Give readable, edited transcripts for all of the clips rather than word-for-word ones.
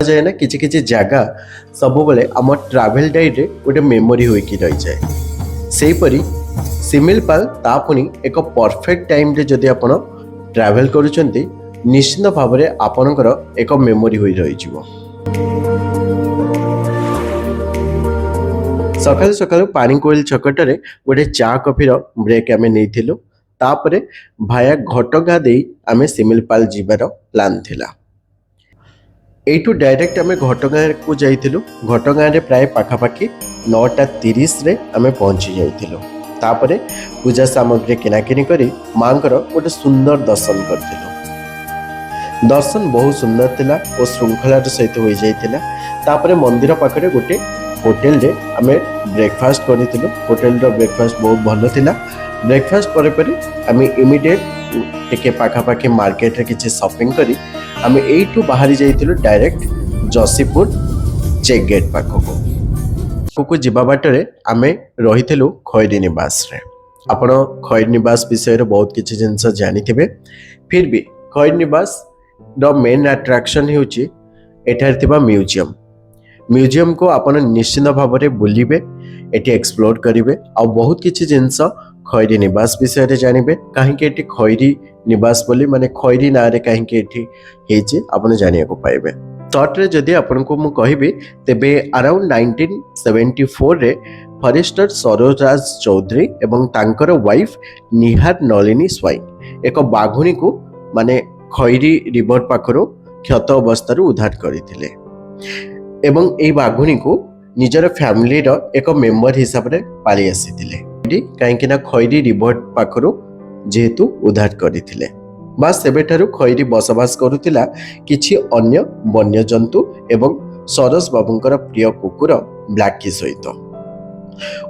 जाए ना किछि किछि जगह सब बेले आम ट्रैवल डायरी गोटे मेमोरी होइकी रही जाए सेहीपरि सिमिलपाल ता पुनी एक परफेक्ट टाइम रे जदि आपण ट्रैवल करूचंती निश्चित भाव में आपणकर एक मेमोरी होई रही जिवो। सकाल सकाल पानीकोइल छकटरे गोटे चा कॉफी ब्रेक आमे नेइथिलु तापरे भाया घटगाँ दे आमे सिमिलपाल जीवार प्लान थिला। एठू डायरेक्ट आमे घटगाँ को जाइथिलु। घटगाँ रे प्राय पाखापाखि 9:30 रे आमे पहुंची जाइथिलु। तापरे पूजा सामग्री किनाकिनी करी मांकर गोटे सुंदर दर्शन करथिलु। दर्शन बहुत सुंदर थिला और श्रृंखलार सहित हो जाइथिला। तापरे मंदिर पाखरे गोटे होटेल रे आमे ब्रेकफास्ट करिथिलु। होटेल रो ब्रेकफास्ट बहुत भलो थिला। ब्रेकफास्ट परे परे आमे इमीडिएट टिके पाखापाखि मार्केट रे किछि शॉपिंग करी आमे एठू बाहरी जाइथिलु डायरेक्ट जसीपुर चेक गेट पाखको को जिबा बाटरे आमे रहिथिलु खैरी निवास रे। आपण खैरी निवास विषय रे बहुत किछि जिंस जानिथिबे। फिर भी खैरी निवास द मेन अट्रैक्शन हेउची एठार थिबा म्यूजियम। म्यूजियम को आपण निश्चित भाव में बुलिबे एटी एक्सप्लोर करिवे आ बहुत किछि जिंस खैरी निवास विषय रे जानिबे काहेकि एटी खैरी निवास बोली माने खैरी ना रे काहेकि एटी हेची आपण जानिया को पाइबे। शॉर्ट रे जदि आपण को मु कहिबे तेबे अराउंड 1974 रे फॉरेस्टर सरोजराज चौधरी एवं तांकर वाइफ निहार नलिनी स्वाई एक बाघुणी को माने खैरी रिवर पाखरो क्षत अवस्था उद्धार करथिले एवं ए बाघुणी को निजर फैमिली रो एक मेंबर हिसाब रे पाली आसीथिले कहीं ना खैरी रिवर पाखरो जेहेतु उद्धार करथिले। बास सेबेठारु खैरी बसवास करुथिला किछि अन्य वन्य जंतु एवं सरस बाबूंकर प्रिय कुकुर ब्लैकी सहित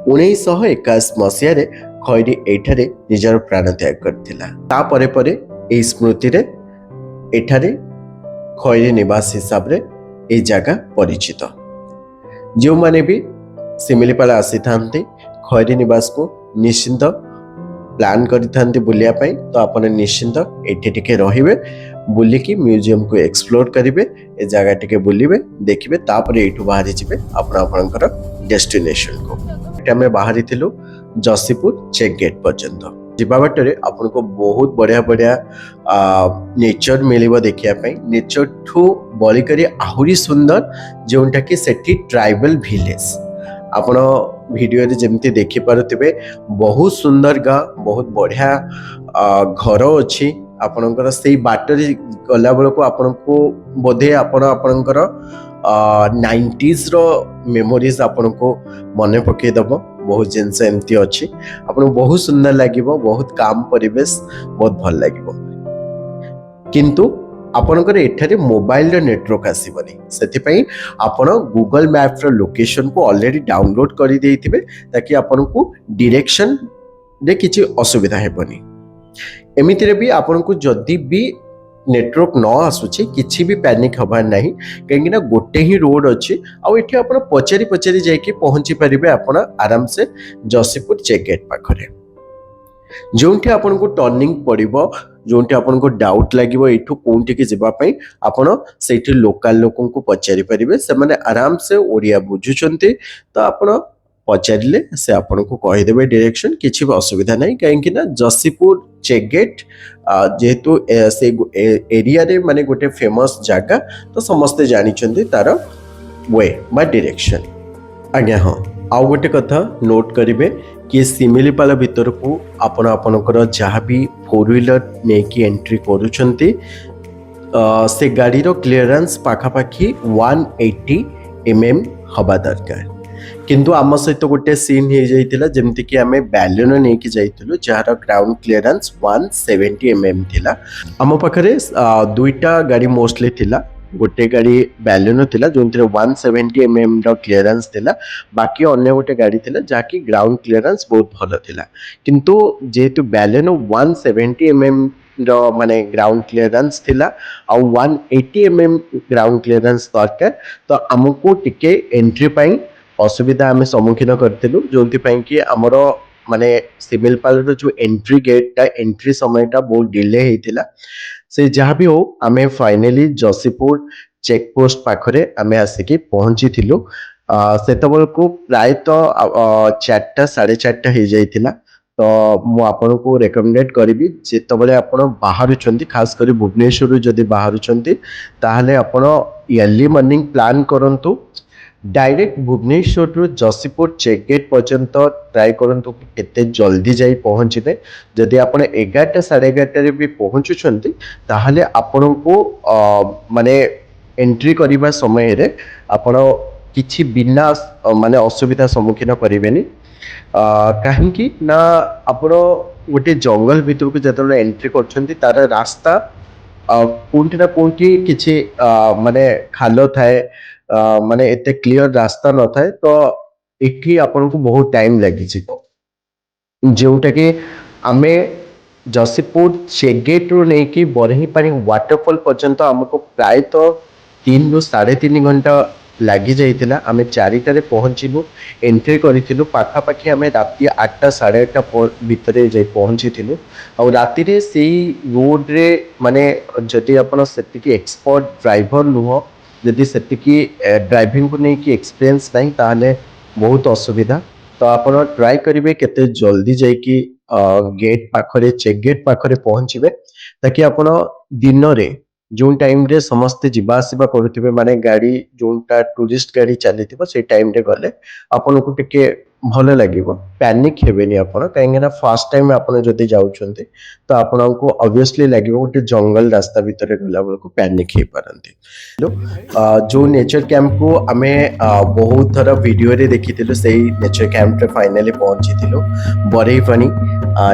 1921 मसीह रे खैरी एठारे निजर प्राण त्याग करथिला। ता परे परे ए स्मृति रे एठारे खैरी निवास हिसाब रे ए जगह परिचित। जो माने भी सिमिलीपाल आसी थांते खैरी निवास को निश्चिंत प्लान करि थांते बुलिया पई तो आपण निश्चिंत एठी टिके रहिबे बुलिकी म्यूजियम को एक्सप्लोर करिवे ए जगह टिके बुलिबे देखिबे तापरे एठू बाहरी जिबे आपण आपनकर डेस्टिनेशन को। एटा में बाहरी थिलु जसीपुर चेक गेट पर्यंत जिबा बाटरे आपन को बहुत बढ़िया बढ़िया नेचर मिलिबो देखिया पई। नेचर ठू बली करी आहुरी सुंदर जोंटा कि सेठी ट्राइबल विलेज आपण वीडियो रे जेमती देखि पारुथिबे बहुत सुंदर गाँ बहुत बढ़िया घर अछि। आपनकर सेई बाटरे गला बेल को आपन को बोधे आपनकर 90s रो मेमोरीज आपन को मने पके दबो। बहुत जिनस एमती अच्छी आपन बहुत सुंदर लागिबो बहुत काम परिवेश बहुत भल लागिबो किंतु आपनकर एठारे मोबाइल रे नेटवर्क आसीबनी सेति पई आपण गूगल मैप रो लोकेशन को ऑलरेडी डाउनलोड करि देइथिबे ताकि आपन को डायरेक्शन रे किछि असुविधा हेबनी। एमिति रे भी आपन को जदी भी नेटवर्क न आसुची किछि भी पैनिक हबार नाही कहीं ना गोटे ही रोड अच्छी आठी आप पचारि पचारि जाइए पहुंची पारे आपण आराम से जसीपुर चेक गेट पाखरे जोंठी आपन को टर्निंग पड़िबो जोंठी आपन को डाउट लागिबो एठू कोंठी के जेबा पई आपण सेठी लोकल लोकन को पचारि परिबे से माने आराम से ओडिया बुझुचंती तो आपण पचारिले से आपन को कहि देबे डायरेक्शन किछि भी असुविधा नहीं कहीं ना जसीपुर चेक गेट जेहेतु से एरिया रे माने गोटे फेमस जगह तो समस्ते जानिचंती तार वे बा डायरेक्शन। आज्ञा हाँ आउ गोटे कथा नोट करिवे कि सिमिलीपाल भीतर को आपण आपनकर जहाँ भी 4 व्हीलर नेकी एंट्री करूचंती से गाड़ी रो क्लियरेंस पाखापाखि 180 mm हवा दरकार किंतु आम सहित गोटे सीन हो जाइतिला जेमति कि आमे बैलून नेकी जाइतिलु जहार ग्राउंड क्लियरेंस 170 mm थिला। आम पाखरे दुईटा गाड़ी मोस्टली थिला गोटे गाड़ी बैलून थिला जोंथिरे 170 mm रो क्लियरेंस थिला बाकी अन्य गोटे गाड़ी थिला जाकी ग्राउंड क्लियरेंस बहुत भलो थिला किंतु जेतु बैलून 170 mm रो माने ग्राउंड क्लियरेंस थिला आ 180 mm ग्राउंड क्लियरेंस दरकार तो हमको टिके एंट्री पाई असुविधा आम सम्मुखीन करथिलु जोंथि पई कि हमर माने सिमिलपाल रो जो एंट्री गेट एंट्री समय बहुत डिले हेतिला से जहाँ भी हो आमे फाइनली जसीपुर ଚେକପୋଷ୍ଟ ପାଖରେ ଆମେ ଆସିକି ପହଞ୍ଚିଥିଲୁ। ସେତେବେଳକୁ ପ୍ରାୟତଃ 4ଟା 4:30 ହେଇଯାଇଥିଲା। ତ ମୁଁ ଆପଣଙ୍କୁ ରେକମେଣ୍ଡେଡ୍ କରିବି ଯେତେବେଳେ ଆପଣ ବାହାରୁଛନ୍ତି, ଖାସ କରି ଭୁବନେଶ୍ୱରରୁ ଯଦି ବାହାରୁଛନ୍ତି ତାହେଲେ ଆପଣ ଇୟର୍ଲି ମର୍ଣ୍ଣିଂ ପ୍ଲାନ୍ କରନ୍ତୁ। Direct Bhubaneswar Jasipur check gate पर्यंत ट्राए करंतु केते जल्दी जाई पहुँचे। जदि आप 11टा 11:30 भी पहुँचुंट ताहले आपण को माने एंट्री करने समय रे आपण किछि बिना माने असुविधा सम्मुखीन करेंगे। कहीं ना आपण गोटे जंगल भितर को जो एंट्री कर तार रास्ता कोंठी ना कोंठी किछि माने खाल थाए, माने एते क्लियर रास्ता न थाए। तो एठी आपन को बहुत टाइम लगी जोटा कि आमे जसीपुर चेकगेट रू नहीं कि बरहीपानी वाटरफॉल पर्यंत आमको प्रायतः 3 ରୁ 3.5 घंटा लगी जाइतिला। आमे 4टारे पहुँचलु, एंट्री करिथिलु, पाखापाखि आमे राति 8टा 8:30 भितरे जाई पहुँचिथिलु। और राति रे सेई रोड रे माने जदि आपण सेतिकी एक्सपर्ट ड्राइवर नुह, जदि सेतिकी ड्राइविंग को नहीं कि एक्सपीरियंस नहीं ताहले बहुत असुविधा। तो आपण ट्राई करिवे केते जल्दी जाइकी गेट पाखरे चेक गेट पाखरे पहुँचबे, ताकि आपण दिन रे जो टाइम रे समस्ते जीवा आसिबा करुथिबे, माने गाड़ी जोटा टूरिस्ट गाड़ी चलीथिबो से टाइम रे गले आपन को टिके भले लागिबो, पैनिक हेबेनी आपण। काहेकि ना फर्स्ट टाइम आपण जदि जाउछन्ते तो आपण को ऑब्वियसली लागिबो गोटे जंगल रास्ता भीतर गला बेल को पैनिक हे पारंती। जो नेचर कैंप को आमे बहुत थर वीडियो रे देखिथिलु, सेही नेचर कैंप रे फाइनली पहुंचीथिलु। बरहीपानी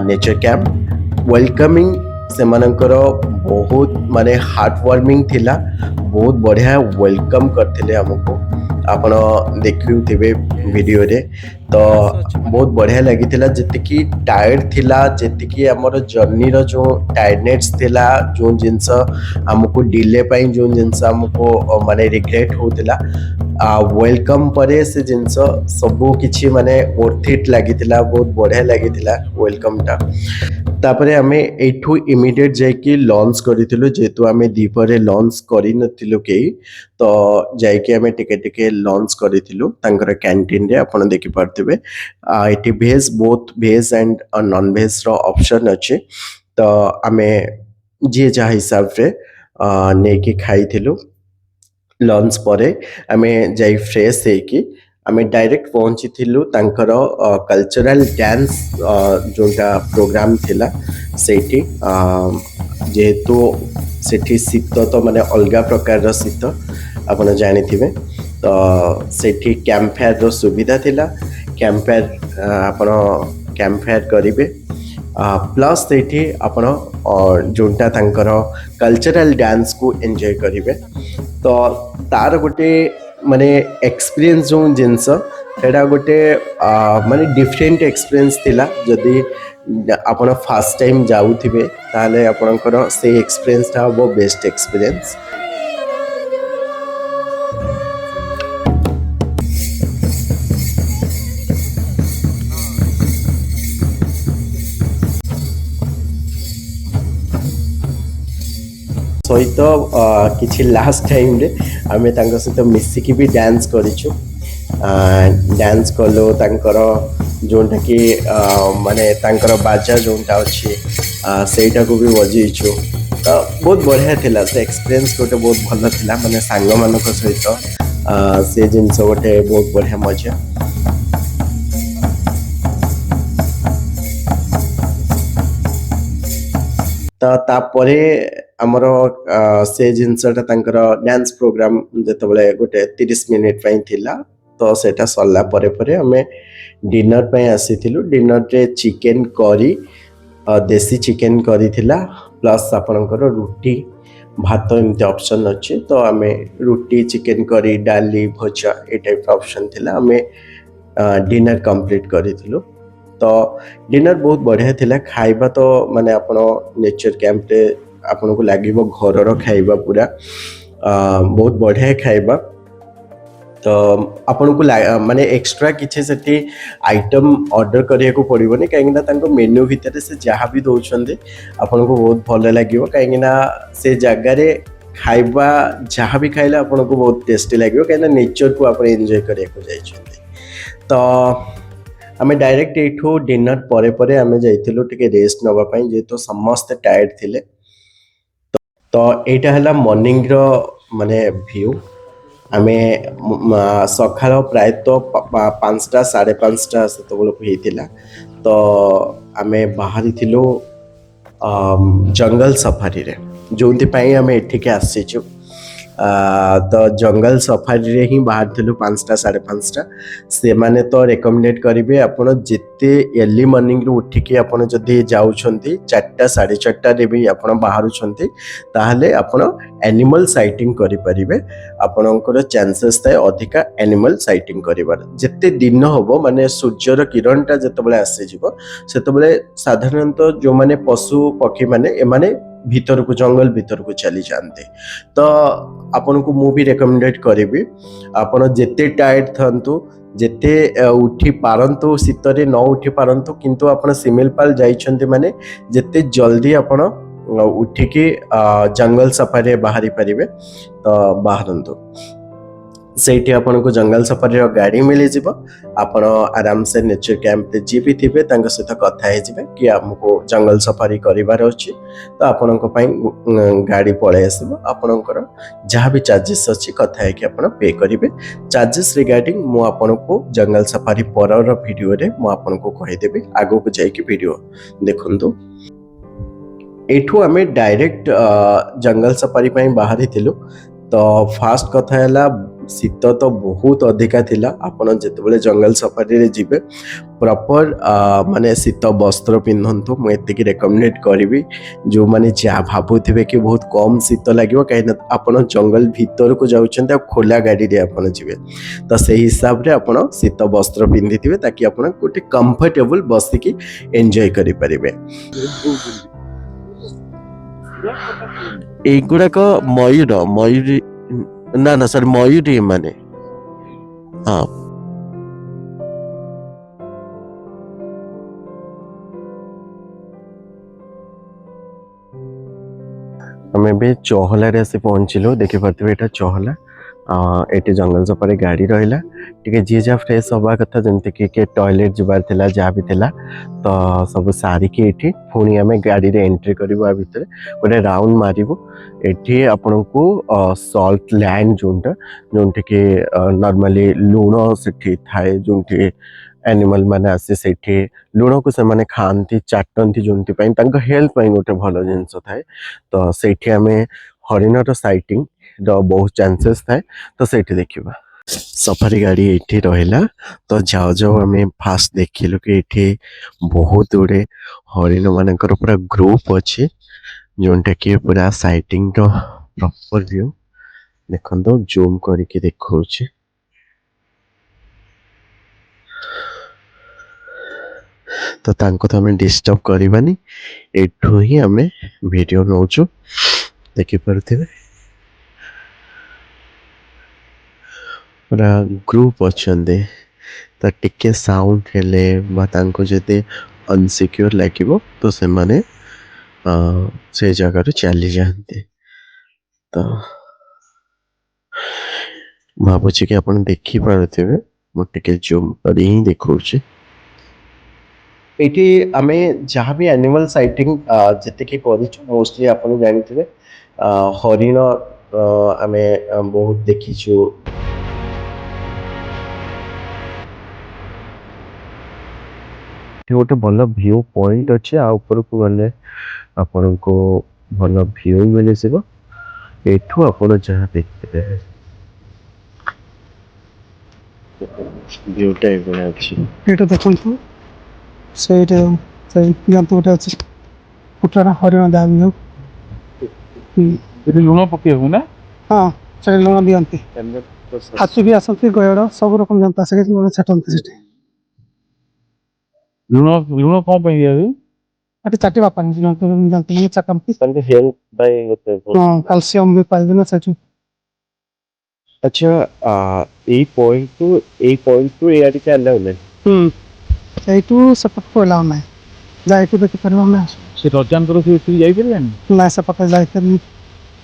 नेचर कैंप वेलकमिंग सेमानकर बहुत माने हार्ट वार्मिंग थिला, बहुत बढ़िया वेलकम करथिले हमको। आपण देखुथिबे वीडियो रे तो बहुत बढ़िया लगिथिला। जतिकी टायर्ड थिला, जतिकी हमर जर्नी रो जो टायर्डनेस थिला, जो जिंस हमको डिले पाई जो जिंस हमको माने रिग्रेट होतिला, वेलकम परे से जिंस सबो किछि माने वर्थ इट लागिथिला, बहुत बढ़िया लागिथिला वेलकम टा। तापरे आमे एठू इमिडिएट जाइकी लॉन्च करिथिलु, जेतु आमे दीपरे लॉन्च करि नथिलु केही। तो जाइकी आमे टिके टिके लॉन्च करिथिलु तांकर कैंटीन रे। आपण देखि पारथिबे एठी भेज बोथ भेज and non veg row option अछि। तो आमे जे जा हिसाब रे नेकी खाइथिलु। लंच परे आमे जाई फ्रेश हेकी आमे डायरेक्ट पहुंची थिलु तांकर कल्चरल डांस जोटा प्रोग्राम थिला सेठी। जेहेतु सेठी शीत तो माने अलगा प्रकार रो शीत आपण जानिथिबे, तो सेठी कैंप फायर रो सुविधा थिला। कैंप फायर आपण कैंप फायर करिवे, प्लस सेठी आपण जोटा तांकर कल्चरल डांस को एंजॉय करिवे। तो तार गोटे माने एक्सपीरियंस जो जिनस सेटा गोटे माने डिफरेंट एक्सपीरियंस थिला। जदि आपण फर्स्ट टाइम जाउथिबे ताले आपणकर से एक्सपीरियंस ता वो बेस्ट एक्सपीरियंस। सहित किछि लास्ट टाइम रे आमे तांका सहित मिसिकी भी डांस करिछु। डांस कलो तांकर जोंटा कि माने तांकर बाजा जोंटा अछि सेटा को भी बजेइछु। तो बहुत बढ़िया थिला से एक्सपीरियंस गोटे बहुत भल थिला, माने सांग मानक सहित से जिनस गोटे बहुत बढ़िया मजा। तो तापरे आमर से जिनसटा तांकर डांस प्रोग्राम जेतबले गोटे 30 मिनिट पई थिला। तो सेटा सरला परे परे हमें डिनर पई आसीथिलु। डिनर रे चिकन करी, देसी चिकन करी थिला, प्लस आपनकर रोटी भात एमती ऑप्शन अच्छे। तो आमे रोटी चिकन करी डाली भजा ए टाइप ऑप्शन थिला। हमें डिनर कंप्लीट करिथिलु। तो डिनर बहुत बढ़िया थिला। खाइबा तो माने आपण नेचर कैंप रे आपन को लागिबो घरर खाइबा पूरा बहुत बढ़िया खाइबा। तो आपन को माने एक्स्ट्रा किछि सेठी आइटम ऑर्डर करिया को पड़िबोनी, काहेकि ना तांको मेन्यू भितर से जहाँ भी दउछन्ते आपन को बहुत भल लागिबो। काहेकि ना से जगह रे ଖାଇବା ଯାହା ବି ଖାଇଲେ ଆପଣଙ୍କୁ ବହୁତ ଟେଷ୍ଟି ଲାଗିବ କାହିଁକିନା ନେଚରକୁ ଆପଣ ଏନ୍ଜୟ କରିବାକୁ ଯାଇଛନ୍ତି। ତ ଆମେ ଡାଇରେକ୍ଟ ଏଇଠୁ ଡିନର ପରେ ପରେ ଆମେ ଯାଇଥିଲୁ ଟିକେ ରେଷ୍ଟ ନେବା ପାଇଁ ଯେହେତୁ ସମସ୍ତେ ଟାୟାର୍ଡ ଥିଲେ। ତ ଏଇଟା ହେଲା ମର୍ଣ୍ଣିଂର ମାନେ ଭ୍ୟୁ। ଆମେ ସକାଳ ପ୍ରାୟତଃ 5ଟା 5:30 ସେତେବେଳକୁ ହେଇଥିଲା। ତ ଆମେ ବାହାରିଥିଲୁ ଜଙ୍ଗଲ ସଫାରିରେ, ଯେଉଁଥିପାଇଁ ଆମେ ଏଠିକି ଆସିଛୁ। ତ ଜଙ୍ଗଲ ସଫାରିରେ ହିଁ ବାହାରିଥିଲୁ 5ଟା 5:30। ସେମାନେ ତ ରେକମେଣ୍ଡେଡ଼ କରିବେ ଆପଣ ଯେତେ ଏର୍ଲି ମର୍ଣ୍ଣିଂରୁ ଉଠିକି ଆପଣ ଯଦି ଯାଉଛନ୍ତି 4ଟା 4:30ରେ ବି ଆପଣ ବାହାରୁଛନ୍ତି ତାହେଲେ ଆପଣ ଆନିମଲ୍ ସାଇଟିଂ କରିପାରିବେ। ଆପଣଙ୍କର ଚାନ୍ସେସ୍ ଥାଏ ଅଧିକା ଆନିମଲ୍ ସାଇଟିଂ କରିବାର। ଯେତେ ଦିନ ହେବ ମାନେ ସୂର୍ଯ୍ୟର କିରଣଟା ଯେତେବେଳେ ଆସିଯିବ ସେତେବେଳେ ସାଧାରଣତଃ ଯେଉଁମାନେ ପଶୁ ପକ୍ଷୀମାନେ ଏମାନେ ଭିତରକୁ ଜଙ୍ଗଲ ଭିତରକୁ ଚାଲିଯାଆନ୍ତି। ତ ଆପଣଙ୍କୁ ମୁଁ ବି ରେକମେଣ୍ଡେଡ଼ କରିବି ଆପଣ ଯେତେ ଟାୟାର୍ଡ ଥାନ୍ତୁ ଯେତେ ଉଠି ପାରନ୍ତୁ ଶୀତରେ ନ ଉଠି ପାରନ୍ତୁ କିନ୍ତୁ ଆପଣ ଶିମିଳିପାଳ ଯାଇଛନ୍ତି ମାନେ ଯେତେ ଜଲ୍ଦି ଆପଣ ଉଠିକି ଜଙ୍ଗଲ ସଫାରିରେ ବାହାରି ପାରିବେ। ତ ବାହାରନ୍ତୁ, ସେଇଠି ଆପଣଙ୍କୁ ଜଙ୍ଗଲ ସଫାରିର ଗାଡ଼ି ମିଳିଯିବ। ଆପଣ ଆରାମସେ ନେଚର କ୍ୟାମ୍ପରେ ଯିଏ ବି ଥିବେ ତାଙ୍କ ସହିତ କଥା ହେଇଯିବେ କି ଆମକୁ ଜଙ୍ଗଲ ସଫାରି କରିବାର ଅଛି, ତ ଆପଣଙ୍କ ପାଇଁ ଗାଡ଼ି ପଳେଇ ଆସିବ। ଆପଣଙ୍କର ଯାହା ବି ଚାର୍ଜେସ୍ ଅଛି କଥା ହେଇକି ଆପଣ ପେ କରିବେ। ଚାର୍ଜେସ୍ ରିଗାର୍ଡିଂ ମୁଁ ଆପଣଙ୍କୁ ଜଙ୍ଗଲ ସଫାରି ପରର ଭିଡ଼ିଓରେ ମୁଁ ଆପଣଙ୍କୁ କହିଦେବି। ଆଗକୁ ଯାଇକି ଭିଡ଼ିଓ ଦେଖନ୍ତୁ। ଏଇଠୁ ଆମେ ଡାଇରେକ୍ଟ ଜଙ୍ଗଲ ସଫାରି ପାଇଁ ବାହାରିଥିଲୁ। ତ ଫାଷ୍ଟ କଥା ହେଲା ଶୀତ ତ ବହୁତ ଅଧିକା ଥିଲା। ଆପଣ ଯେତେବେଳେ ଜଙ୍ଗଲ ସଫାରିରେ ଯିବେ ପ୍ରପର ମାନେ ଶୀତ ବସ୍ତ୍ର ପିନ୍ଧନ୍ତୁ, ମୁଁ ଏତିକି ରେକମେଣ୍ଡେଡ଼ କରିବି। ଯେଉଁମାନେ ଯାହା ଭାବୁଥିବେ କି ବହୁତ କମ୍ ଶୀତ ଲାଗିବ କାହିଁକିନା ଆପଣ ଜଙ୍ଗଲ ଭିତରକୁ ଯାଉଛନ୍ତି ଆଉ ଖୋଲା ଗାଡ଼ିରେ ଆପଣ ଯିବେ, ତ ସେଇ ହିସାବରେ ଆପଣ ଶୀତ ବସ୍ତ୍ର ପିନ୍ଧିଥିବେ ତାକି ଆପଣ ଗୋଟେ କମ୍ଫର୍ଟେବୁଲ ବସିକି ଏନ୍ଜୟ କରିପାରିବେ। এইগুড়াক ময়ূরী না সরি ময়ূরী মানে ହଁ। ଆମେ ଏବେ ଚହଲାରେ ଆସି ପହଞ୍ଚିଲୁ। ଦେଖିପାରୁଥିବେ ଏଇଟା ଚହଲା। ଏଠି ଜଙ୍ଗଲ ସଫାରି ଗାଡ଼ି ରହିଲା। ଟିକେ ଯିଏ ଯାହା ଫ୍ରେଶ୍ ହେବା କଥା ଯେମିତିକି କିଏ ଟଏଲେଟ୍ ଯିବାର ଥିଲା ଯାହା ବି ଥିଲା ତ ସବୁ ସାରିକି ଏଠି ପୁଣି ଆମେ ଗାଡ଼ିରେ ଏଣ୍ଟ୍ରି କରିବୁ। ଆ ଭିତରେ ଗୋଟେ ରାଉଣ୍ଡ ମାରିବୁ। ଏଠି ଆପଣଙ୍କୁ ସଲ୍ଟ ଲ୍ୟାଣ୍ଡ ଯେଉଁଠିକି ନର୍ମାଲି ଲୁଣ ସେଠି ଥାଏ, ଯେଉଁଠି ଆନିମଲ୍ ମାନେ ଆସି ସେଇଠି ଲୁଣକୁ ସେମାନେ ଖାଆନ୍ତି ଚାଟନ୍ତି, ଯେଉଁଥିପାଇଁ ତାଙ୍କ ହେଲ୍ଥ ପାଇଁ ଗୋଟେ ଭଲ ଜିନିଷ ଥାଏ। ତ ସେଇଠି ଆମେ ହରିଣର ସାଇଟିଂର ବହୁତ ଚାନ୍ସେସ୍ ଥାଏ, ତ ସେଇଠି ଦେଖିବା। ସଫାରି ଗାଡ଼ି ଏଇଠି ରହିଲା। ତ ଯାଉ ଯାଉ ଆମେ ଫାଷ୍ଟ ଦେଖିଲୁ କି ଏଇଠି ବହୁତ ଗୁଡ଼େ ହରିଣ ମାନଙ୍କର ପୁରା ଗ୍ରୁପ ଅଛି, ଯେଉଁଟାକି ପୁରା ସାଇଟିଂର ପ୍ରପର ଭ୍ୟୁ ଦେଖନ୍ତୁ। ଜୁମ୍ କରିକି ଦେଖାଉଛି। ତ ତାଙ୍କୁ ତ ଆମେ ଡିଷ୍ଟର୍ବ କରିବାନି, ଏଠୁ ହିଁ ଆମେ ଭିଡ଼ିଓ ନେଉଛୁ। ଦେଖିପାରୁଥିବେ ପୁରା ଗ୍ରୁପ ଅଛନ୍ତି। ତ ଟିକେ ସାଉଣ୍ଡ ହେଲେ ବା ତାଙ୍କୁ ଯଦି ଅନସିକ୍ୟୁର ଲାଗିବ ତ ସେମାନେ ସେ ଜାଗାରୁ ଚାଲିଯାଆନ୍ତି। ତ ଭାବୁଛି କି ଆପଣ ଦେଖିପାରୁଥିବେ, ମୁଁ ଟିକେ ଜୁମ୍ କରି ହିଁ ଦେଖାଉଛି। ଏଇଠି ଆମେ ଯାହା ବି ଆନିମଲ୍ ସାଇଟିଂ ଯେତିକି କରିଛୁ ମୋଷ୍ଟଲି ଆପଣ ଜାଣିଥିବେ ହରିଣ ଆମେ ବହୁତ ଦେଖିଛୁ। ଏଠି ଗୋଟେ ଭଲ ଭ୍ୟୁ ପଏଣ୍ଟ ଅଛି, ଆଉ ଉପରକୁ ଗଲେ ଆପଣଙ୍କୁ ଭଲ ଭ୍ୟୁ ମିଳିଯିବ। ଏଠୁ ଆପଣ ଯାହା ଦେଖିପାରିବେ ଭ୍ୟୁଟା ଏଭଳିଆ ଅଛି। ଏଇଟା ଦେଖନ୍ତୁ, ସେଇଟା ସେଇ ଜନ୍ତୁ ଗୋଟେ ଅଛି କୁଟରା ହରିଣ ଦାବି ଏଠି ଲୁଣ ପକେଇବାକୁ ନା? ହଁ, ସେଠି ଲୁଣ ଦିଅନ୍ତି। ହାତୀ ବି ଆସନ୍ତି, ଗୟଳ ସବୁ ରକମ ଜନ୍ତୁ ଆସିକି ଲୁଣ ଛାଟନ୍ତି ସେଠି। ଲୁଣ ଲୁଣ କ'ଣ ପାଇଁ ଦିଆହୁଏ? ଏଠି ଚାଟିବା ପାଇଁ ଜନ୍ତୁ ଚାଟନ୍ତି। ହେଲ୍ଥ ପାଇଁ ହଁ, କ୍ୟାଲସିୟମ ବି ପାଇବେ ନା ସେଠି। ଆଚ୍ଛା, ଏଇ ପଏଣ୍ଟରୁ ଏଇଆଡ଼ିକି ଆଲାଉ ନାହିଁ? ସେଇଠୁ ସେପଟକୁ ଏଲାଉ ନାହିଁ। ଯାଇକି ଦେଖିପାରିବ ଆମେ। ସେ ରଜାଙ୍କର ସେ ଯାଇପାରିବେନି? ନା, ସେପଟେ ଯାଇପାରିବି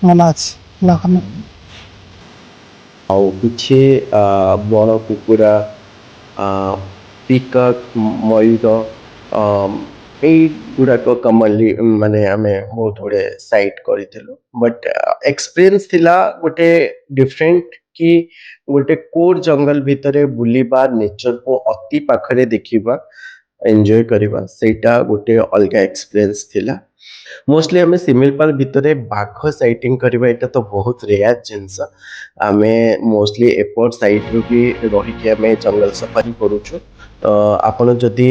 ମନା ଅଛି। ଲାଖାନ ଆଉ କିଛି ବଣ କୁକୁଡ଼ା ପିକକ୍ ମୟୂର এইগুଡ଼ାକ କମନଲି ମାନେ ଆମେ ବହୁତ ଗୁଡ଼ିଏ ସାଇଟ୍ କରିଥିଲୁ ବଟ୍ ଏକ୍ସପିରିଏନ୍ସ ଥିଲା ଗୋଟେ ଡିଫରେଣ୍ଟ କି ଗୋଟେ କୋର୍ ଜଙ୍ଗଲ ଭିତରେ ବୁଲିବା ନେଚରକୁ ଅତି ପାଖରେ ଦେଖିବା ଏନ୍ଜୟ କରିବା ସେଇଟା ଗୋଟେ ଅଲଗା ଏକ୍ସପିରିଏନ୍ସ ଥିଲା ମୋଷ୍ଟଲି ଆମେ ଶିମିଳିପାଳ ଭିତରେ ବାଘ ସାଇଟିଂ କରିବା ଏଇଟା ତ ବହୁତ ରେୟାର ଜିନିଷ ଆମେ ମୋଷ୍ଟଲି ଏପଟ ସାଇଡ୍ରୁ ବି ରହିକି ଆମେ ଜଙ୍ଗଲ ସଫାରି କରୁଛୁ ତ ଆପଣ ଯଦି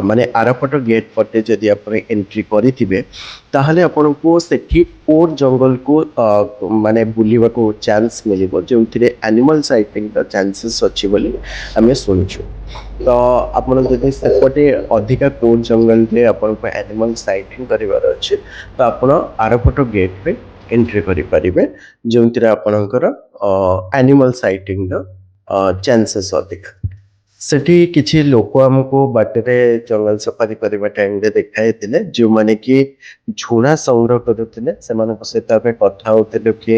ମାନେ ଆରପଟ ଗେଟ୍ ପଟେ ଯଦି ଆପଣ ଏଣ୍ଟ୍ରି କରିଥିବେ ତାହେଲେ ଆପଣଙ୍କୁ ସେଠି କୋର୍ ଜଙ୍ଗଲକୁ ମାନେ ବୁଲିବାକୁ ଚାନ୍ସ ମିଳିବ ଯେଉଁଥିରେ ଆନିମଲ୍ ସାଇଟିଂର ଚାନ୍ସେସ୍ ଅଛି ବୋଲି ଆମେ ଶୁଣିଛୁ ତ ଆପଣ ଯଦି ସେପଟେ ଅଧିକା କୋର୍ ଜଙ୍ଗଲରେ ଆପଣଙ୍କୁ ଆନିମଲ୍ ସାଇଟିଂ କରିବାର ଅଛି ତ ଆପଣ ଆରପଟ ଗେଟ୍ରେ ଏଣ୍ଟ୍ରି କରିପାରିବେ ଯେଉଁଥିରେ ଆପଣଙ୍କର ଆନିମଲ୍ ସାଇଟିଂର ଚାନ୍ସେସ୍ ଅଧିକ ସେଠି କିଛି ଲୋକ ଆମକୁ ବାଟରେ ଜଙ୍ଗଲ ସଫାରି କରିବା ଟାଇମ୍ରେ ଦେଖାଇଥିଲେ ଯେଉଁମାନେ କି ଝୁଣା ସଂଗ୍ରହ କରୁଥିଲେ ସେମାନଙ୍କ ସହିତ ଆମେ କଥା ହେଉଥିଲୁ କି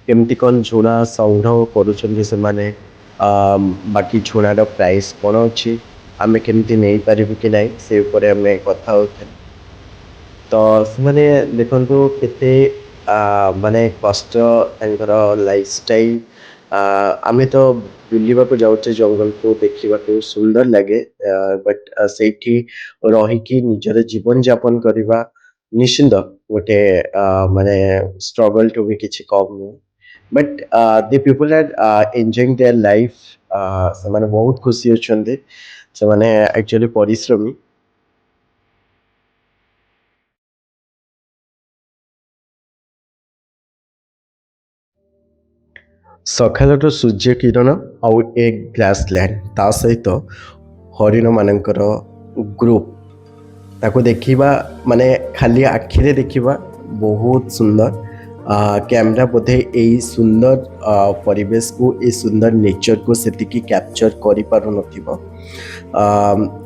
କେମିତି କ'ଣ ଝୁଣା ସଂଗ୍ରହ କରୁଛନ୍ତି ସେମାନେ ବାକି ଝୁଣାର ପ୍ରାଇସ୍ କ'ଣ ଅଛି ଆମେ କେମିତି ନେଇପାରିବୁ କି ନାହିଁ ସେ ଉପରେ ଆମେ କଥା ହେଉଥିଲୁ ତ ସେମାନେ ଦେଖନ୍ତୁ କେତେ ମାନେ କଷ୍ଟ ତାଙ୍କର ଲାଇଫଷ୍ଟାଇଲ୍ ଆମେ ତ ବୁଲିବାକୁ ଯାଉଛେ ଜଙ୍ଗଲକୁ ଦେଖିବାକୁ ସୁନ୍ଦର ଲାଗେ ବଟ୍ ସେଇଠି ରହିକି ନିଜର ଜୀବନଯାପନ କରିବା ନିଶ୍ଚିନ୍ତ ଗୋଟେ ମାନେ ଷ୍ଟ୍ରଗଲ୍ ଟୁ ବି କିଛି କମ୍ ନୁହେଁ but the people are enjoying their life ସେମାନେ ବହୁତ ଖୁସି ଅଛନ୍ତି ସେମାନେ ଆକ୍ଚୁଆଲି ପରିଶ୍ରମୀ ସକାଳର ସୂର୍ଯ୍ୟ କିରଣ ଆଉ ଏ ଗ୍ରାସଲ୍ୟାଣ୍ଡ ତା ସହିତ ହରିଣମାନଙ୍କର ଗ୍ରୁପ୍ ତାକୁ ଦେଖିବା ମାନେ ଖାଲି ଆଖିରେ ଦେଖିବା ବହୁତ ସୁନ୍ଦର କ୍ୟାମେରା ବୋଧେ ଏଇ ସୁନ୍ଦର ପରିବେଶକୁ ଏଇ ସୁନ୍ଦର ନେଚରକୁ ସେତିକି କ୍ୟାପଚର କରିପାରୁନଥିବ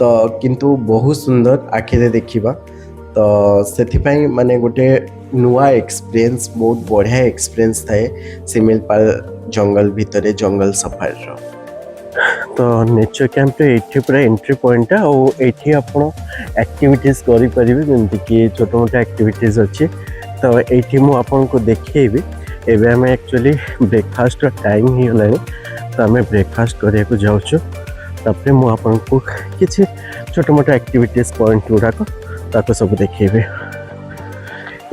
ତ କିନ୍ତୁ ବହୁତ ସୁନ୍ଦର ଆଖିରେ ଦେଖିବା ତ ସେଥିପାଇଁ ମାନେ ଗୋଟେ ନୂଆ ଏକ୍ସପିରିଏନ୍ସ ବହୁତ ବଢ଼ିଆ ଏକ୍ସପିରିଏନ୍ସ ଥାଏ ଶିମିଳିପାଳ ଜଙ୍ଗଲ ଭିତରେ ଜଙ୍ଗଲ ସଫାରିର ତ ନେଚର କ୍ୟାମ୍ପରେ ଏଇଠି ପୁରା ଏଣ୍ଟ୍ରି ପଏଣ୍ଟଟା ଆଉ ଏଇଠି ଆପଣ ଆକ୍ଟିଭିଟିଜ୍ କରିପାରିବେ ଯେମିତିକି ଛୋଟ ମୋଟ ଆକ୍ଟିଭିଟିଜ୍ ଅଛି ତ ଏଇଠି ମୁଁ ଆପଣଙ୍କୁ ଦେଖେଇବି ଏବେ ଆମେ ଆକ୍ଚୁଆଲି ବ୍ରେକଫାଷ୍ଟର ଟାଇମ୍ ହେଇଗଲାଣି ତ ଆମେ ବ୍ରେକଫାଷ୍ଟ କରିବାକୁ ଯାଉଛୁ ତାପରେ ମୁଁ ଆପଣଙ୍କୁ କିଛି ଛୋଟ ମୋଟ ଆକ୍ଟିଭିଟିଜ୍ ପଏଣ୍ଟ ଗୁଡ଼ାକ ତାକୁ ସବୁ ଦେଖେଇବି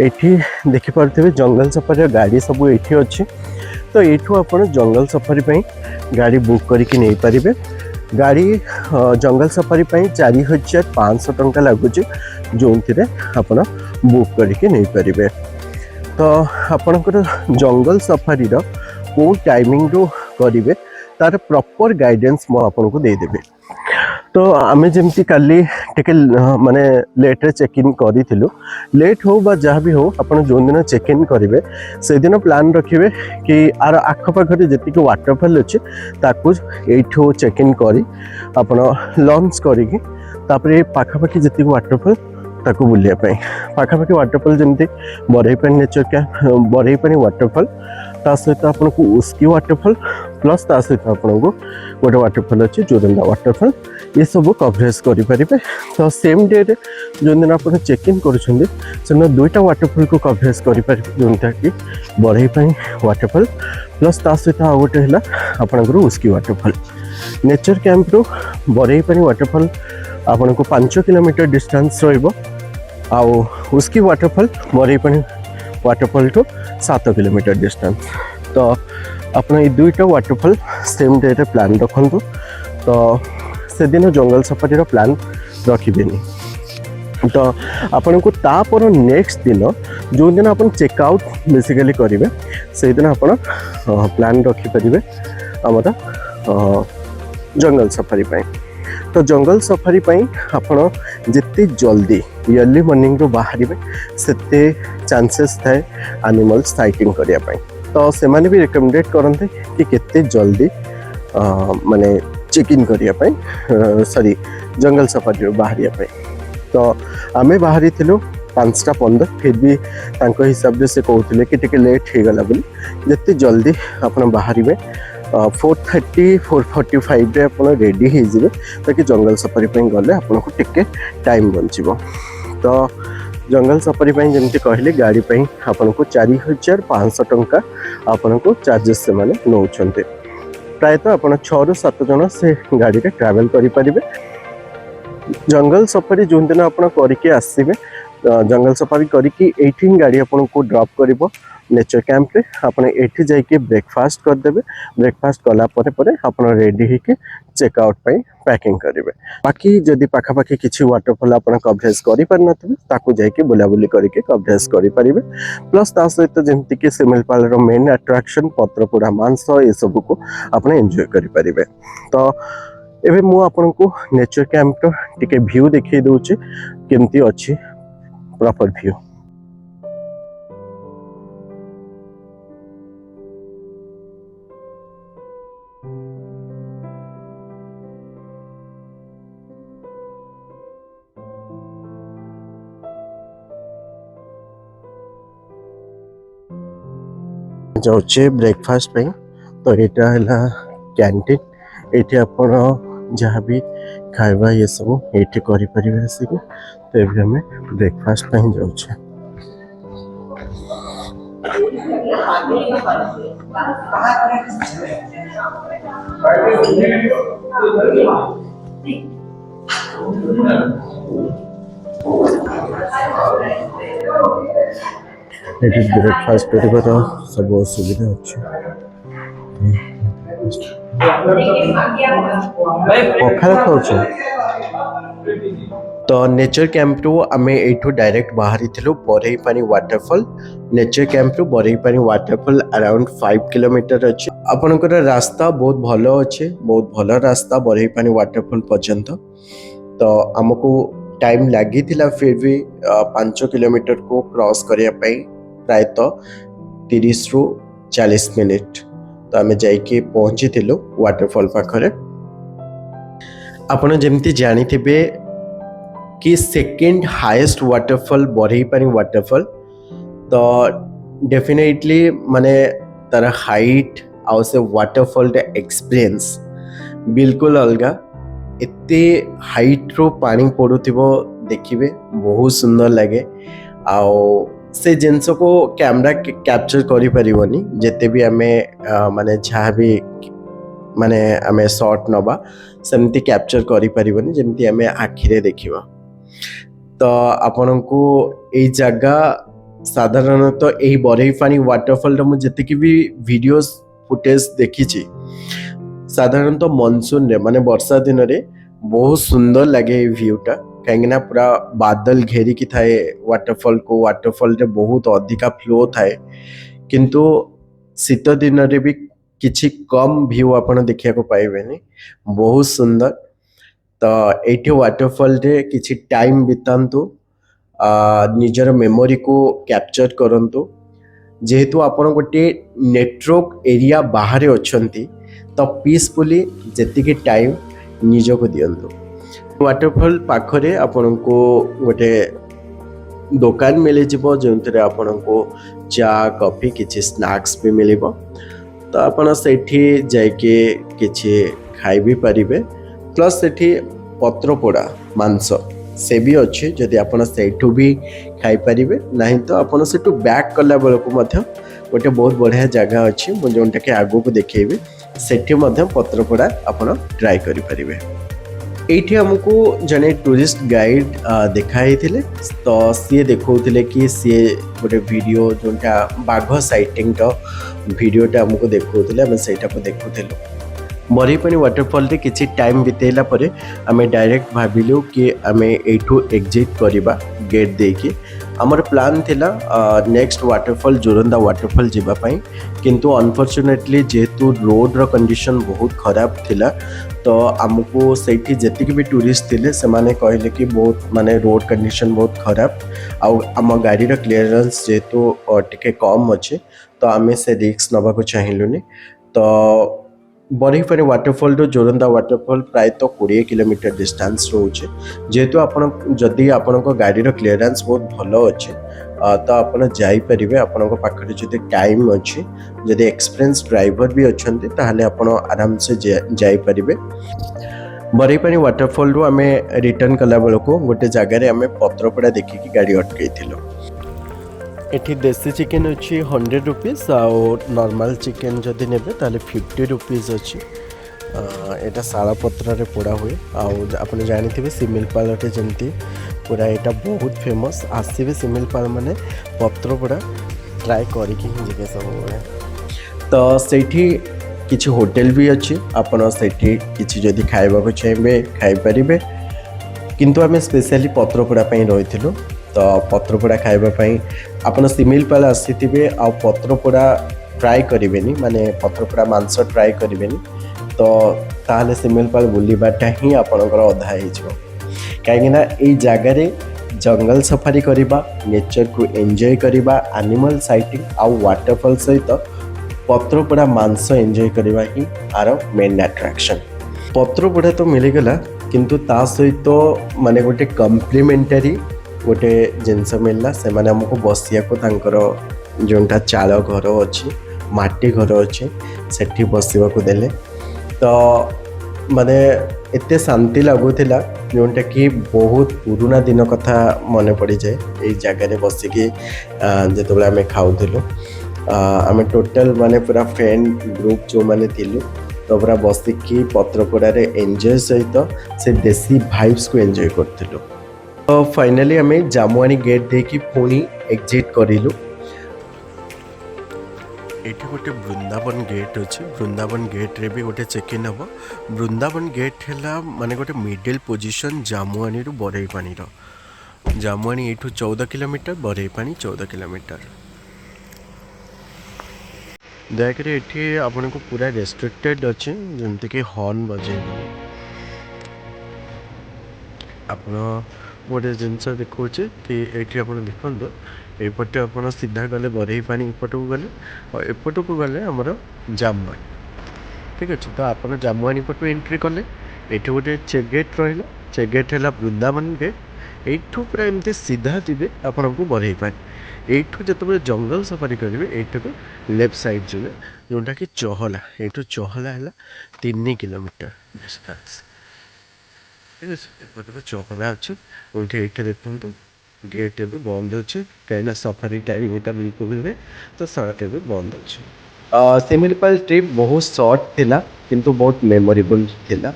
ଏଇଠି ଦେଖିପାରୁଥିବେ ଜଙ୍ଗଲ ସଫାରିର ଗାଡ଼ି ସବୁ ଏଇଠି ଅଛି ତ ଏଇଠୁ ଆପଣ ଜଙ୍ଗଲ ସଫାରି ପାଇଁ ଗାଡ଼ି ବୁକ୍ କରିକି ନେଇପାରିବେ ଗାଡ଼ି ଜଙ୍ଗଲ ସଫାରି ପାଇଁ 4,500 ଟଙ୍କା ଲାଗୁଛି ଯେଉଁଥିରେ ଆପଣ ବୁକ୍ କରିକି ନେଇପାରିବେ ତ ଆପଣଙ୍କର ଜଙ୍ଗଲ ସଫାରିର କେଉଁ ଟାଇମିଂରୁ କରିବେ ତାର ପ୍ରପର୍ ଗାଇଡେନ୍ସ ମୁଁ ଆପଣଙ୍କୁ ଦେଇଦେବି ତ ଆମେ ଯେମିତି କାଲି ଟିକେ ମାନେ ଲେଟ୍ରେ ଚେକ୍ ଇନ୍ କରିଥିଲୁ ଲେଟ୍ ହେଉ ବା ଯାହା ବି ହେଉ ଆପଣ ଯେଉଁଦିନ ଚେକ୍ ଇନ୍ କରିବେ ସେଦିନ ପ୍ଲାନ୍ ରଖିବେ କି ଆର ଆଖପାଖରେ ଯେତିକି ୱାଟରଫଲ୍ ଅଛି ତାକୁ ଏଇଠୁ ଚେକ୍ ଇନ୍ କରି ଆପଣ ଲଞ୍ଚ କରିକି ତାପରେ ପାଖାପାଖି ଯେତିକି ୱାଟରଫଲ୍ ତାକୁ ବୁଲିବା ପାଇଁ ପାଖାପାଖି ୱାଟରଫଲ୍ ଯେମିତି Barehipani nature camp Barehipani waterfall ତା ସହିତ ଆପଣଙ୍କୁ ଉସ୍କି ୱାଟରଫଲ୍ ପ୍ଲସ୍ ତା ସହିତ ଆପଣଙ୍କୁ ଗୋଟେ ୱାଟରଫଲ୍ ଅଛି ଜୋରନ୍ଦା ୱାଟରଫଲ୍ ଏସବୁ କଭରେଜ୍ କରିପାରିବେ ତ ସେମ୍ ଡେରେ ଯେଉଁଦିନ ଆପଣ ଚେକ୍ ଇନ୍ କରୁଛନ୍ତି ସେଦିନ 2ଟା ୱାଟରଫଲ୍କୁ କଭରେଜ୍ କରିପାରିବେ ଯେଉଁଟାକି ବରେଇପାଣି ୱାଟରଫଲ୍ ପ୍ଲସ୍ ତା ସହିତ ଆଉ ଗୋଟେ ହେଲା ଆପଣଙ୍କର Uski waterfall nature କ୍ୟାମ୍ପରୁ Barehipani waterfall ଆପଣଙ୍କୁ 5 କିଲୋମିଟର ଡିଷ୍ଟାନ୍ସ ରହିବ ଆଉ Uski waterfall Barehipani ୱାଟରଫଲ୍ଠୁ 7 kilometre distance ତ ଆପଣ ଏଇ 2ଟା ୱାଟରଫଲ୍ ସେମ୍ ଡେରେ ପ୍ଲାନ୍ ରଖନ୍ତୁ ତ ସେଦିନ ଜଙ୍ଗଲ ସଫାରିର ପ୍ଲାନ୍ ରଖିବେନି ତ ଆପଣଙ୍କୁ ତାପର ନେକ୍ସଟ ଦିନ ଯେଉଁଦିନ ଆପଣ ଚେକ୍ ଆଉଟ୍ ବେସିକାଲି କରିବେ ସେଇଦିନ ଆପଣ ପ୍ଲାନ୍ ରଖିପାରିବେ ଆମର ଜଙ୍ଗଲ ସଫାରି ପାଇଁ ତ ଜଙ୍ଗଲ ସଫାରି ପାଇଁ ଆପଣ ଯେତେ ଜଲ୍ଦି ଇୟର୍ଲି ମର୍ଣ୍ଣିଂରୁ ବାହାରିବେ ସେତେ ଚାନ୍ସେସ୍ ଥାଏ ଆନିମଲ୍ ସାଇଟିଂ କରିବା ପାଇଁ ତ ସେମାନେ ବି ରେକମେଣ୍ଡେଡ଼ କରନ୍ତି କି କେତେ ଜଲ୍ଦି ମାନେ ଚେକ୍ ଇନ୍ କରିବା ପାଇଁ ସରି ଜଙ୍ଗଲ ସଫାରିରୁ ବାହାରିବା ପାଇଁ ତ ଆମେ ବାହାରିଥିଲୁ 5:15 फिर भी तांको हिसाब से कहते कि टिके लेट हो गला बोली जिते जल्दी आप बाहर 4:30 4:45 आप रेडी हो ताकि जंगल सफारी गले आपको टिके टाइम बचो। तो जंगल सफारी जमी कहले गाड़ी आपन को 4,500 टंका आपन को चार्जेस से माने नौ प्रायतः आप 6 ରୁ 7 जन से गाड़ी रे ट्रैवल करि परिबे। जंगल सफारी जो दिन आप करके आसबे जंगल सफारी करके एठी गाड़ी आपन को ड्रॉप करिवो नेचर कैंप रे आपन एठी जाई के ब्रेकफास्ट कर देबे। ब्रेकफास्ट कला परे परे आपन रेडी ही के चेकआउट पई पैकिंग करिवे। बाकी जदि पाखा पाखी किछि वाटरफॉल आपन कवरेज करि पर नथिबे ताकू जाई के बुलाबुली करके कवरेज करि परिबे। प्लस ता सहित जेंति के सिमिलपाल रो मेन अट्रैक्शन पत्रपोड़ा मांस ए सब को आपन एन्जॉय करि परिबे। तो एबे मु आपन को नेचर कैंप रो टिके व्यू देखै दोछि केमती अछि प्रॉपर व्यू। जाऊे ब्रेकफास्ट पे तो यहाँ है कैंटीन ये आपण जहाँ भी खाଇବା ये सब ये करें आसिक। तो ये आम ब्रेकफास्ट पे जाऊे। ब्रेकफास्ट कर सब सुविधा अच्छे। पखाल खाऊ तो नेचर कैंप रु आम एठू डायरेक्ट बाहरी थिलु बरई पानी वाटरफॉल। नेचर कैंप रु बरई पानी वाटरफॉल अराउंड 5 किलोमीटर अच्छे। आपनकर रास्ता बहुत भलो अच्छे, बहुत भलो रास्ता बरई पानी वाटरफॉल पर्यंत। तो आमको टाइम लगी थिला फिर भी 5 किलोमीटर को क्रॉस करने प्रायतः 30 ରୁ 40 मिनिट। तो आम जाइए पहुंची थिलु वाटरफॉल पाखरे। आपण जेमती जानी थिबे कि सेकेंड हाईएस्ट वाटरफॉल बरई पानी वाटरफॉल। तो डेफिनेटली माने तार हाइट आउ से वाटरफॉल रे एक्सपीरियंस बिल्कुल अलगा। एते हाइट रो पानी पड़ुथिबो देखिबे बहुत सुंदर लगे। आउ से जिनस को कैमरा कैप्चर करि परिबनी जेते भी आमे माने जहाँ भी माने आमे शॉट नबा सेमती कैप्चर करि परिबनी जेमती आमे आखिरे देखिबा। तो आपन को ए जगह साधारणतः यही बरई पानी वाटरफॉल मु जेतिकी भी वीडियोस फुटेज देखी साधारणतः मानसून रे माने वर्षा दिन रे बहुत सुंदर लगे व्यूटा कहीं पूरा बादल घेरिकी थाए वाटरफॉल को। वाटरफॉल रे बहुत अधिका फ्लो थाए किंतु शीत दिन रे भी किछि कम व्यू आपण देखिया को पाइबेनी बहुत सुंदर। तो एठी वाटरफॉल रे किछि टाइम बितांतु निजर मेमोरी को कैप्चर करंतु। जेहेतु आपण गोटे नेटवर्क एरिया बाहर अछंती तो पीसफुली जेतिकी टाइम निज को दियंतु। वाटरफॉल पाखरे आपण को गोटे दुकान मिले जिवो जोंतरे आपण को चा कॉफी किछि स्नैक्स भी मिलिबो। तो आपण सेठी जाइके किछि खाइ भी परिबे। प्लस सेठी पत्रपोड़ा मांस से भी अच्छे जदि आपण सेठू भी खाइ परिबे नहीं तो आपण सेठू बैक कला बेल को मध्य गोटे बहुत बढ़िया जगह अच्छी मु जोंटा के आगो को देखेबे सेठी मध्य पत्रपोड़ा आपण ट्राई करि परिबे। एठी हमको जने टूरिस्ट गाइड देखाई थिले तो सी देखौथिले कि सी गोटे वीडियो जोंटा बाघ साइटिंग तो वीडियोटा हमको देखौथिले हम सेटा को देखौथिलु। बरई पानी वाटरफॉल रे किछि टाइम बितेला परे आमे डायरेक्ट भाबिलु कि आमे एठू एग्जिट करिबा गेट देके। हमर प्लान थिला नेक्स्ट वाटरफॉल जोरंदा वाटरफॉल जीवा पई किंतु अनफॉर्चुनेटली जेहेतु रोड रो कंडीशन बहुत खराब थिला तो आमको सेठी जेतिक भी टूरिस्ट थिले से माने कहले कि बहुत माने रोड कंडीशन बहुत खराब आउ आम गाड़ी रो क्लियरेंस जेहेतु टिके कम अच्छे तो आमे से रिस्क नबा को चाहिलुनी। तो बरहीपानी वाटरफॉल जोरंदा वाटरफॉल प्रायतः 20 किलोमीटर डिस्टेंस रोचे जेहेतु आपण जदि आपण गाड़ीर क्लीयरेंस बहुत भल अच्छे तो आपड़ जापरेंगे आपण पाखे जदि टाइम अच्छी जदि एक्सपीरियंस ड्राइवर भी अच्छा ताहले आपण आराम से जापरेंगे बरहीपानी वाटरफॉल रु आम रिटर्न कला बेलू गोटे जगार आम पत्रपड़ा देखिकी गाड़ी अटकई एठी देसी चिकेन अच्छी 100 रुपीज आउ नॉर्मल चिकेन जदि नेबे ताले 50 रुपीज अच्छी एटा शाला पत्र रे पोड़ा हुए आउ आपन जानिथिबे सिमिलपालटे जंती पूरा एटा बहुत फेमस आसीबे सिमिलपाल माने पत्र पोड़ा ट्राई करिकी ही जिके सब तो सेठी किछि होटल भी अच्छी आपन सेठी किछि जदि खाइबा को चाहेबे खाइ परिबे किंतु आमे स्पेशली पत्र पोड़ा पई रहिथिलु तो पत्रपोड़ा खाइबापी आपन सिमिलपाल आसीथिबे आ पत्रपोड़ा ट्राई करेनि माने पत्रपोड़ा मांस ट्राई करेनि तो ताहले सिमिलपाल बुलवाटा ही आपणकर अधा हो कहीं ये जगार जंगल सफारी करवा नेचर को एंजॉय करवा एनिमल साइटिंग आ वाटरफॉल सहित पत्रपोड़ा मांस एंजॉय करवा ही आर मेन अट्रैक्शन पत्रपोड़ा तो मिलगला किंतु ता सहित माने गोटे कम्प्लीमेंटारी गोटे जिनस मिलला से माने हमको बसिया को तांकर जोंटा चाल घर अच्छी माटी घर अच्छी सेठी बसवा को देले तो माने एते शांति लगुला जोंटा कि बहुत पुराना दिन कथा मन पड़ी जाए ये जगह बसिकी जिते आम खाऊलु आम टोटल माने पूरा फ्रेंड ग्रुप जो माने थिलु तो पूरा बसिकी पत्रपोड़ा एंजॉय सहित से देसी भाइब्स को एंजॉय करथिलु तो फाइनली आम जामुआनी गेट देखी पुणी एग्जिट करूँ ये गोटे वृंदावन गेट अच्छे वृंदावन गेट रे भी गोटे चेक इन हम वृंदावन गेट है माने गोटे मिडिल पोजिशन जामुआनी रु बरहीपानी जामुआनी ये 14 किलोमीटर बरहीपानी 14 किलोमीटर दयाकोरी ये आपन को पूरा रेस्ट्रिक्टेड अच्छे जमती हॉर्न बजे आप गोटे जिनस देखा कि ये आप देखो एपटे आप सीधा गले बरहीपानी एपटू गले और एपटू गले आमर जामुआनी ठीक अच्छे तो आप जामुआनी पटू एंट्री कले ये गोटे चेक गेट रहा चेक गेट है वृंदावन गेट यू पूरा एमती सीधा जीवे आपन को बरहीपानी यू जो जंगल सफारी करेंगे यू लेफ्ट साइड जीवे जोटा कि चहला यू चहला है 3 किलोमीटर डिस्टेंस ठीक है चहला अच्छे ये देखते गेट भी बंद अच्छे कहीं सफारी टाइम यहाँ बिल्कुल भी तो सारा भी बंद अच्छे सिमिलपाल ट्रिप बहुत सर्ट थिला किंतु बहुत मेमोरेबल थिला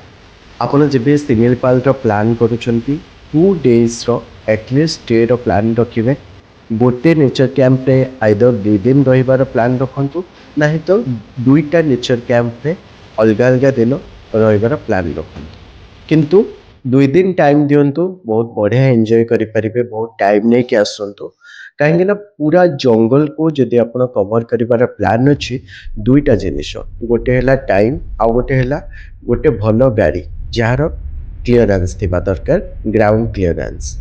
आपन जब सिमिलपाल प्लान करुँच 2 days एटलिस्ट स्टे प्लान रखिए गोटे नेचर कैंप रे आइदर 2 दिन रहिबार प्लान रखु ना तो 2टा नेचर कैंप रे अलग अलग दिन रहिबार प्लान रखु किंतु 2 दिन टाइम दिंतु बहुत बढ़िया एंजॉय करें बहुत टाइम नहीं कि आसतु कहीं पूरा जंगल को जदि आप कवर कर प्लान अच्छी 2टा जिनिस गोटे है टाइम आ गोटे भल गाड़ी जार क्लीयरेंस थिबा दरकार ग्राउंड क्लीयरेंस